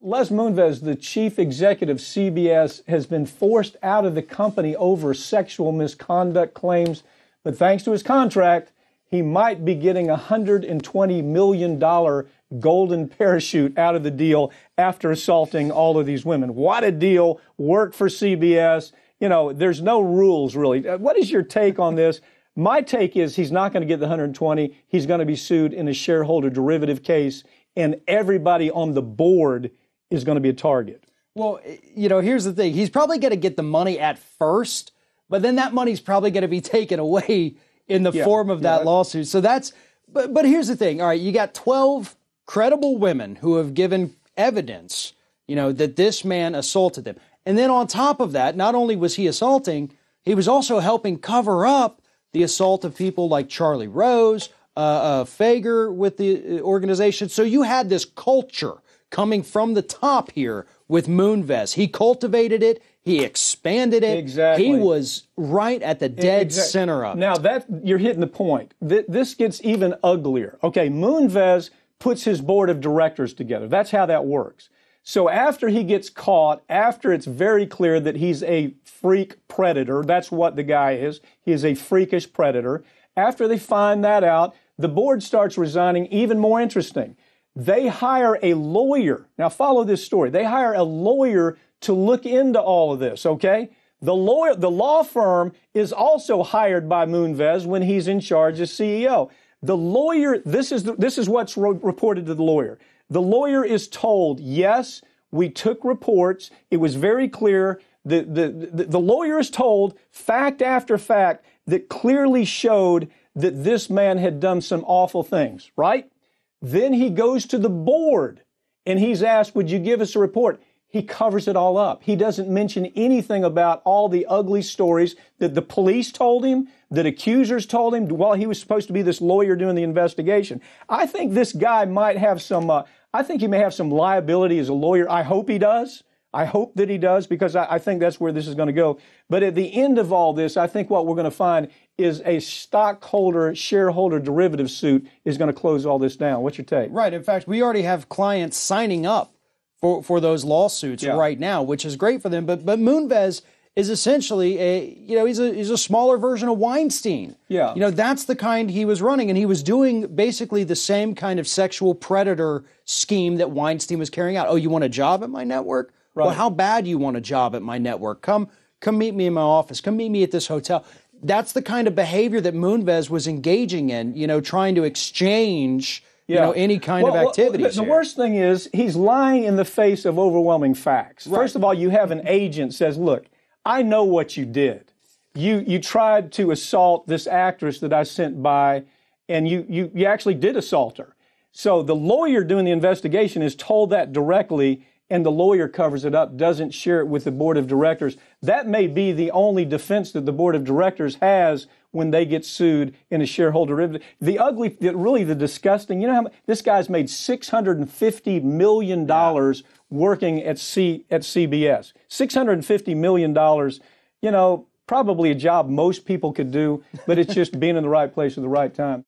Les Moonves, the chief executive of CBS, has been forced out of the company over sexual misconduct claims. But thanks to his contract, he might be getting a $120 million golden parachute out of the deal after assaulting all of these women. What a deal. Work for CBS. You know, there's no rules, really. What is your take on this? My take is he's not going to get the 120. He's going to be sued in a shareholder derivative case, and everybody on the board is going to be a target. Well, you know, here's the thing. He's probably going to get the money at first, but then that money's probably going to be taken away in the form of that lawsuit. So that's, but here's the thing. All right, you got 12 credible women who have given evidence, you know, that this man assaulted them. And then on top of that, not only was he assaulting, he was also helping cover up the assault of people like Charlie Rose, Fager with the organization. So you had this culture coming from the top here with Moonves. He cultivated it. He expanded it. Exactly. He was right at the dead center of it. Now, that you're hitting the point. This gets even uglier. Okay, Moonves puts his board of directors together. That's how that works. So after he gets caught, after it's very clear that he's a freak predator, that's what the guy is. He is a freakish predator. After they find that out, the board starts resigning. Even more interesting, they hire a lawyer. Now follow this story. They hire a lawyer to look into all of this, okay? The law firm is also hired by Moonves when he's in charge as CEO. The lawyer, this is what's reported to the lawyer. The lawyer is told, yes, we took reports. It was very clear. The lawyer is told fact after fact that clearly showed that this man had done some awful things, right? Then he goes to the board and he's asked, would you give us a report? He covers it all up. He doesn't mention anything about all the ugly stories that the police told him, that accusers told him while he was supposed to be this lawyer doing the investigation. I think this guy might have some, I think he may have some liability as a lawyer. I hope he does. I hope that he does, because I think that's where this is going to go. But at the end of all this, I think what we're going to find is a stockholder, shareholder derivative suit is going to close all this down. What's your take? Right. In fact, we already have clients signing up for those lawsuits right now, which is great for them. But Moonves is essentially he's a smaller version of Weinstein. Yeah. You know, that's the kind he was running, and he was doing basically the same kind of sexual predator scheme that Weinstein was carrying out. Oh, you want a job at my network? Right. Well, how bad do you want a job at my network? Come meet me in my office. Come meet me at this hotel. That's the kind of behavior that Moonves was engaging in, you know, trying to exchange, you know, any kind of activities. The worst thing is he's lying in the face of overwhelming facts. Right. First of all, you have an agent says, look, I know what you did. You tried to assault this actress that I sent by, and you actually did assault her. So the lawyer doing the investigation is told that directly, and the lawyer covers it up, doesn't share it with the board of directors. That may be the only defense that the board of directors has when they get sued in a shareholder derivative. The ugly, really the disgusting, you know how much, this guy's made $650 million working at CBS. $650 million, you know, probably a job most people could do, but it's just being in the right place at the right time.